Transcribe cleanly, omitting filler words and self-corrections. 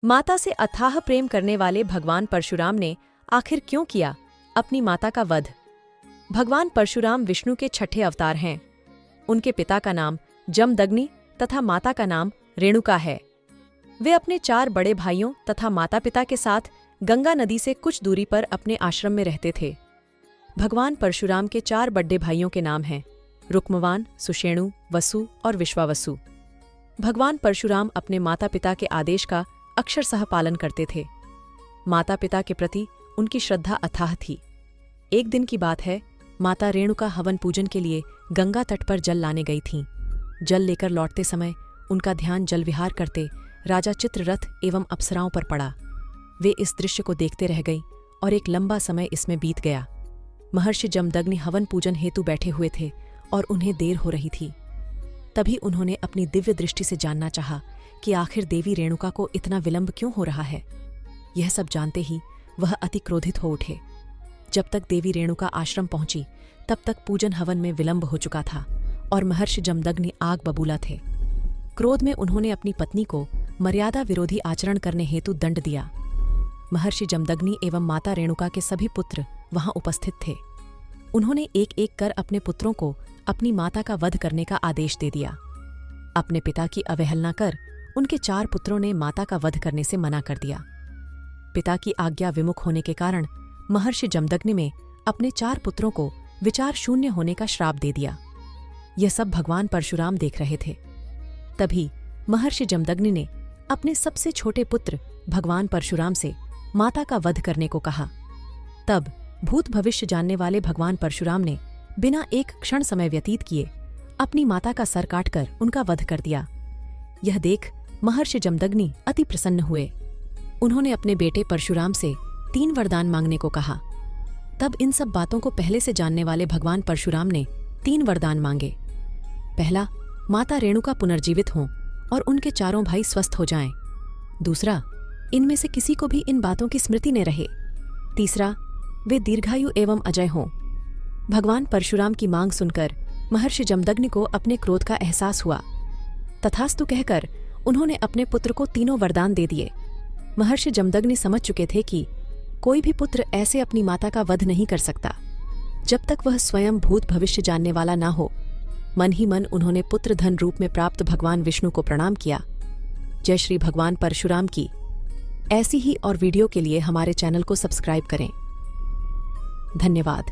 माता से अथाह प्रेम करने वाले भगवान परशुराम ने आखिर क्यों किया अपनी माता का वध? भगवान परशुराम विष्णु के छठे अवतार हैं। उनके पिता का नाम जमदग्नि तथा माता का नाम रेणुका है। वे अपने 4 बड़े भाइयों तथा माता पिता के साथ गंगा नदी से कुछ दूरी पर अपने आश्रम में रहते थे। भगवान परशुराम के 4 बड़े भाइयों के नाम हैं रुक्मवान, सुषेणु, वसु और विश्वावसु। भगवान परशुराम अपने माता पिता के आदेश का अक्षरशः पालन करते थे। माता पिता के प्रति उनकी श्रद्धा अथाह थी। एक दिन की बात है, माता रेणुका हवन पूजन के लिए गंगा तट पर जल लाने गई थीं। जल लेकर लौटते समय उनका ध्यान जल विहार करते राजा चित्ररथ एवं अप्सराओं पर पड़ा। वे इस दृश्य को देखते रह गईं और एक लंबा समय इसमें बीत गया। महर्षि जमदग्नि हवन पूजन हेतु बैठे हुए थे और उन्हें देर हो रही थी। तभी उन्होंने अपनी दिव्य दृष्टि से जानना चाहा कि आखिर देवी रेणुका को इतना विलंब क्यों हो रहा है। यह सब जानते ही वह अति क्रोधित हो उठे। जब तक देवी रेणुका आश्रम पहुंची तब तक पूजन हवन में विलंब हो चुका था और महर्षि जमदग्नि आग बबूला थे। क्रोध में उन्होंने अपनी पत्नी को मर्यादा विरोधी आचरण करने हेतु दंड दिया। महर्षि जमदग्नि एवं माता रेणुका के सभी पुत्र वहां उपस्थित थे। उन्होंने एक एक कर अपने पुत्रों को अपनी माता का वध करने का आदेश दे दिया। अपने पिता की अवहेलना कर उनके 4 पुत्रों ने माता का वध करने से मना कर दिया। पिता की आज्ञा विमुख होने के कारण महर्षि जमदग्नि में अपने 4 पुत्रों को विचार शून्य होने का श्राप दे दिया। यह सब भगवान परशुराम देख रहे थे। तभी महर्षि जमदग्नि ने अपने सबसे छोटे पुत्र भगवान परशुराम से माता का वध करने को कहा। तब भूत भविष्य जानने वाले भगवान परशुराम ने बिना एक क्षण समय व्यतीत किए अपनी माता का सर काटकर उनका वध कर दिया। यह देख महर्षि जमदग्नि अति प्रसन्न हुए। उन्होंने अपने बेटे परशुराम से 3 वरदान मांगने को कहा। तब इन सब बातों को पहले से जानने वाले भगवान परशुराम ने 3 वरदान मांगे। पहला, माता रेणुका पुनर्जीवित हों और उनके 4 भाई स्वस्थ हो जाएं। दूसरा, इनमें से किसी को भी इन बातों की स्मृति न रहे। तीसरा, वे दीर्घायु एवं अजय हों। भगवान परशुराम की मांग सुनकर महर्षि जमदग्नि को अपने क्रोध का एहसास हुआ। तथास्तु कहकर उन्होंने अपने पुत्र को 3 वरदान दे दिए। महर्षि जमदग्नि समझ चुके थे कि कोई भी पुत्र ऐसे अपनी माता का वध नहीं कर सकता जब तक वह स्वयं भूत भविष्य जानने वाला ना हो। मन ही मन उन्होंने पुत्र धन रूप में प्राप्त भगवान विष्णु को प्रणाम किया। जय श्री भगवान परशुराम की। ऐसी ही और वीडियो के लिए हमारे चैनल को सब्सक्राइब करें। धन्यवाद।